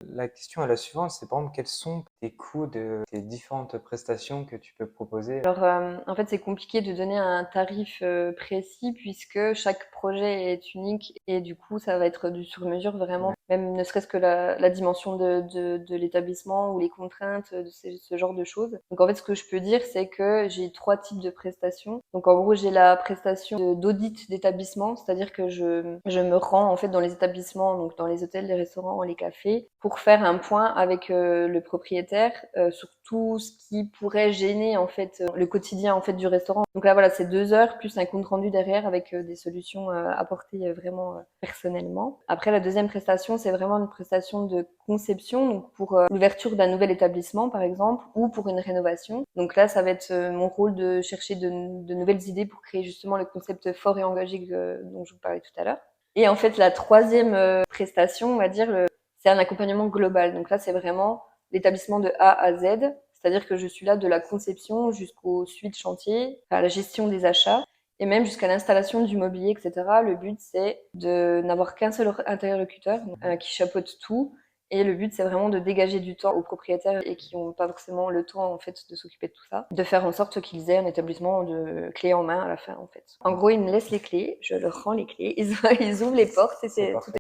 La question est la suivante, c'est par exemple quels sont tes coûts de tes différentes prestations que tu peux proposer? Alors, en fait, c'est compliqué de donner un tarif précis puisque chaque projet est unique et du coup, ça va être du sur-mesure vraiment, Ouais. même ne serait-ce que la dimension de l'établissement ou les contraintes, de ce genre de choses. Donc, en fait, ce que je peux dire, c'est que j'ai 3 types de prestations. Donc, en gros, j'ai la prestation d'audit d'établissement, c'est-à-dire que je me rends en fait dans les établissements, donc dans les hôtels, les restaurants, les cafés, pour faire un point avec le propriétaire sur tout ce qui pourrait gêner en fait le quotidien en fait du restaurant. Donc là voilà, c'est 2 heures plus un compte rendu derrière avec des solutions apportées vraiment personnellement. Après la deuxième prestation, c'est vraiment une prestation de conception, donc pour l'ouverture d'un nouvel établissement par exemple, ou pour une rénovation. Donc là, ça va être mon rôle de chercher de nouvelles idées pour créer justement le concept fort et engagé dont je vous parlais tout à l'heure. Et en fait, la troisième prestation, on va dire, c'est un accompagnement global. Donc là, c'est vraiment l'établissement de A à Z. C'est-à-dire que je suis là de la conception jusqu'au suivi de chantier, à la gestion des achats et même jusqu'à l'installation du mobilier, etc. Le but, c'est de n'avoir qu'un seul interlocuteur qui chapeaute tout. Et le but, c'est vraiment de dégager du temps aux propriétaires et qui n'ont pas forcément le temps en fait de s'occuper de tout ça, de faire en sorte qu'ils aient un établissement de clé en main à la fin en fait. En gros, ils me laissent les clés, je leur rends les clés, ils ouvrent les portes et C'est c'est tout parfait.